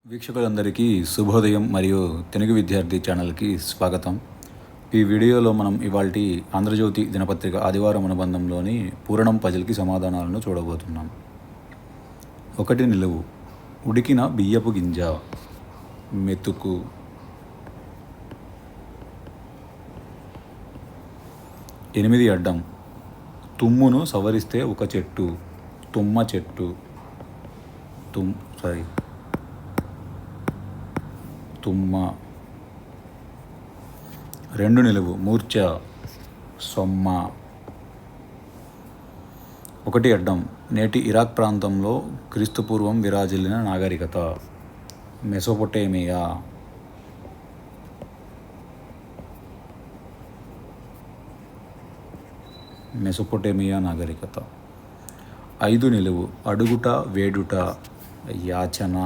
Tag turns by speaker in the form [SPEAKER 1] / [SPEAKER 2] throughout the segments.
[SPEAKER 1] వీక్షకులందరికీ శుభోదయం మరియు తెలుగు విద్యార్థి ఛానల్కి స్వాగతం. ఈ వీడియోలో మనం ఇవాల్టి ఆంధ్రజ్యోతి దినపత్రిక ఆదివారం అనుబంధంలోని పూరణం పజిల్కి సమాధానాలను చూడబోతున్నాం. 1 నిలువు, ఉడికిన బియ్యపు గింజ, మెతుకు. 8 అడ్డం, తుమ్మును సవరిస్తే ఒక చెట్టు, తుమ్మ చెట్టు. తుమ్మ. 2 నిలువు, మూర్ఛ, సొమ్మ. 1 అడ్డం, నేటి ఇరాక్ ప్రాంతంలో క్రీస్తుపూర్వం విరాజిల్లిన నాగరికత, మెసొపొటేమియా. 'మెసొపొటేమియా నాగరికత. 5 నిలువు, అడుగుట, వేడుట, యాచన.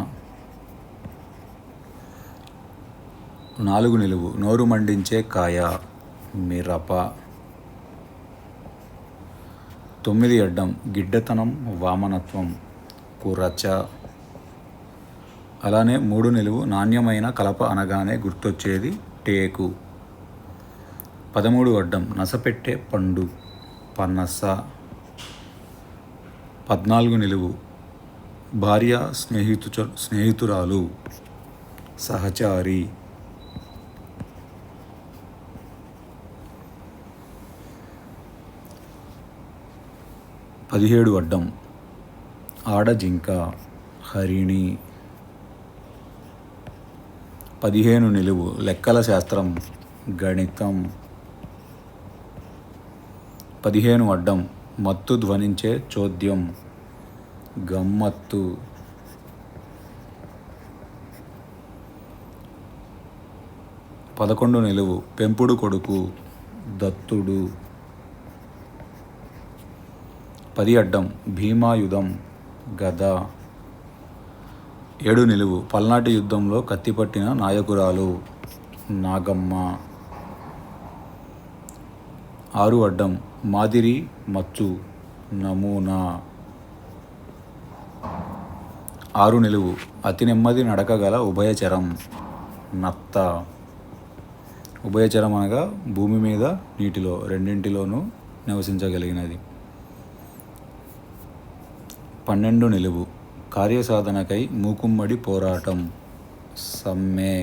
[SPEAKER 1] 4 నిలువు, నోరు మండించే కాయ, మిరప. 9 అడ్డం, గిడ్డతనం, వామనత్వం, కురచ. అలానే 3 నిలువు, నాణ్యమైన కలప అనగానే గుర్తొచ్చేది టేకు. 13 అడ్డం, నసపెట్టే పండు, పనస. 14 నిలువు, భార్య స్నేహితురాలు, సహచారి. 17 అడ్డం, ఆడజింక, హరిణి. 15 నిలువు, లెక్కల శాస్త్రం, గణితం. 15 అడ్డం, మత్తు ధ్వనించే చోద్యం, గమ్మత్తు. 11 నిలువు, పెంపుడు కొడుకు, దత్తుడు. 10 అడ్డం, భీమాయుధం, గద. 7 నిలువు, పల్నాటి యుద్ధంలో కత్తిపట్టిన నాయకురాలు, నాగమ్మ. 6 అడ్డం, మాదిరి, మచ్చు, నమూనా. 6 నిలువు, అతి నెమ్మది నడక గల ఉభయచరం, నత్త. ఉభయచరం అనగా భూమి మీద, నీటిలో రెండింటిలోనూ నివసించగలిగినది. 12 నిలువు, కార్యసాధనకై మూకుమ్మడి పోరాటం, సమ్మె.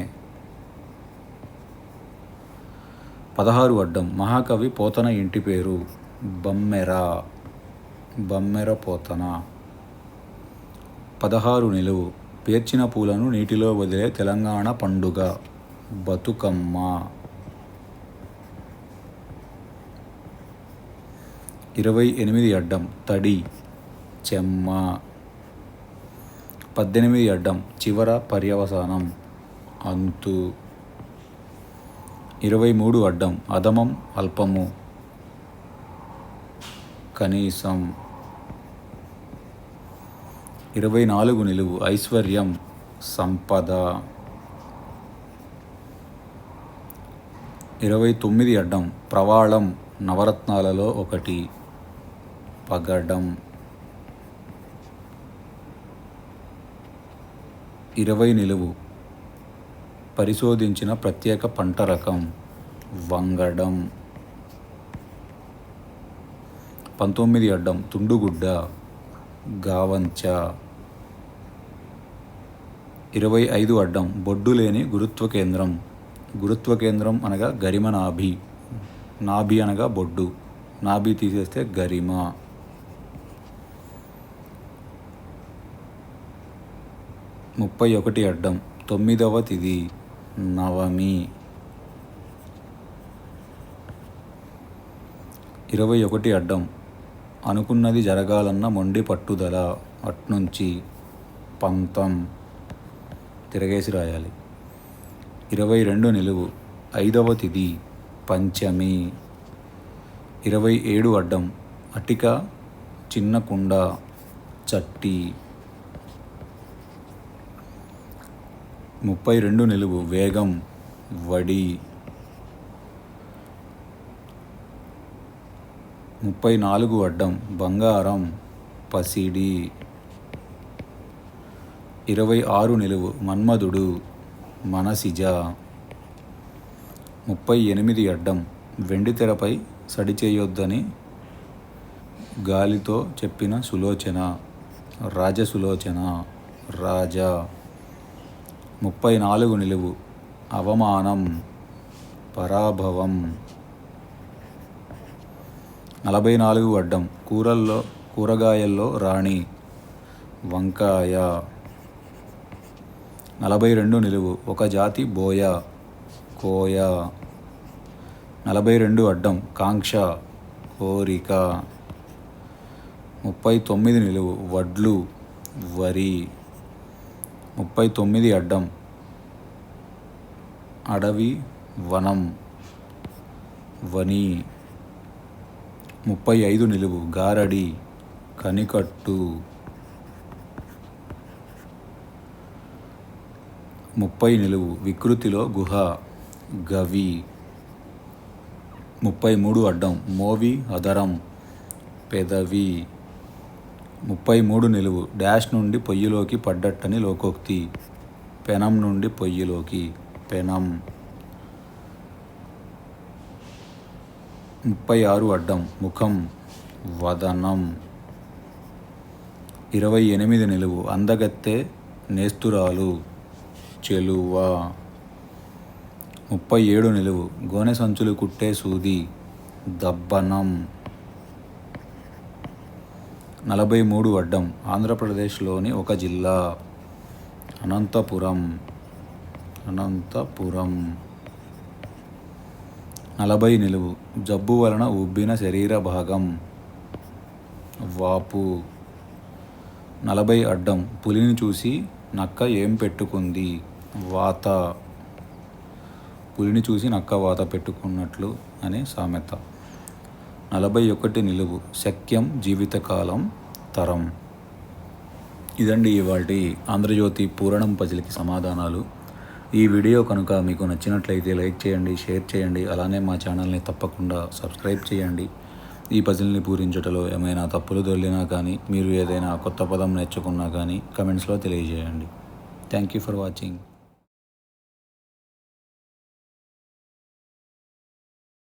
[SPEAKER 1] 16 అడ్డం, మహాకవి పోతన ఇంటి పేరు, బమ్మెర, బమ్మెర పోతన. 16 నిలువు, పేర్చిన పూలను నీటిలో వదిలే తెలంగాణ పండుగ, బతుకమ్మ. 28 అడ్డం, తడి, చెమ్మ. 18 అడ్డం, చివర పర్యవసానం, అంతు. 23 అడ్డం, అధమం, అల్పము, కనీసం. 24 నిలువు, ఐశ్వర్యం, సంపద. 29 అడ్డం, ప్రవాళం, నవరత్నాలలో ఒకటి, పగడం. 20 నిలువు, పరిశోధించిన ప్రత్యేక పంట రకం, వంగడం. 19 అడ్డం, తుండుగుడ్డ, గావంచ. 25 అడ్డం, బొడ్డు లేని గురుత్వ కేంద్రం. గురుత్వ కేంద్రం అనగా గరిమ నాభి, నాభి అనగా బొడ్డు, నాభి తీసేస్తే గరిమ. 31 అడ్డం, 9వ తిథి, నవమి. 21 అడ్డం, అనుకున్నది జరగాలన్న మొండి పట్టుదల, అట్నుంచి, పంతం. తిరగేసి రాయాలి. 22 నిలువు, 5వ తిథి, పంచమి. 27 అడ్డం, అటిక, చిన్న కుండ, చట్టి. 32 నిలువు, వేగం, వడి. 34 అడ్డం, బంగారం, పసిడి. 26 నిలువు మన్మధుడు మనసిజ. 38 అడ్డం వెండి తెరపై సడి చేయొద్దని గాలితో చెప్పిన సులోచన రాజసులోచన రాజా. 34 నిలువు అవమానం పరాభవం. 44 అడ్డం కూరగాయల్లో రాణి వంకాయ. 42 నిలువు ఒక జాతి బోయ కోయ. 42 అడ్డం కాంక్ష కోరిక. 39 నిలువు వడ్లు వరి. 39 అడ్డం అడవి వనం వని. 35 నిలువు గారడి కనికట్టు. 30 నిలువు వికృతిలో గుహ గవి. 33 అడ్డం మోవి అదరం పెదవి. 33 నిలువు డాష్ నుండి పొయ్యిలోకి పడ్డట్టని లోకోక్తి పెనం నుండి పొయ్యిలోకి పెనం. 36 అడ్డం ముఖం వదనం. 28 నిలువు అందగత్తె నేస్తురాలు చెలువ. 37 నిలువు గోనె సంచులు కుట్టే సూది దబ్బనం. 43 అడ్డం ఆంధ్రప్రదేశ్లోని ఒక జిల్లా అనంతపురం. 40 నిలువు జబ్బు వలన ఉబ్బిన శరీర భాగం వాపు. 40 అడ్డం పులిని చూసి నక్క ఏం పెట్టుకుంది వాత. పులిని చూసి నక్క వాత పెట్టుకున్నట్లు అనే సామెత. 41 నిలువు శక్యం జీవితకాలం తరం. ఇదండి ఇవాల్టి ఆంధ్రజ్యోతి పూరణం పజిల్కి సమాధానాలు. ఈ వీడియో కనుక మీకు నచ్చినట్లయితే లైక్ చేయండి, షేర్ చేయండి. అలానే మా ఛానల్ని తప్పకుండా సబ్స్క్రైబ్ చేయండి. ఈ పజిల్ని పూరించటలో ఏమైనా తప్పులు దొర్లినా కానీ, మీరు ఏదైనా కొత్త పదం నేర్చుకున్నా కానీ కమెంట్స్లో తెలియజేయండి. Thank you for watching.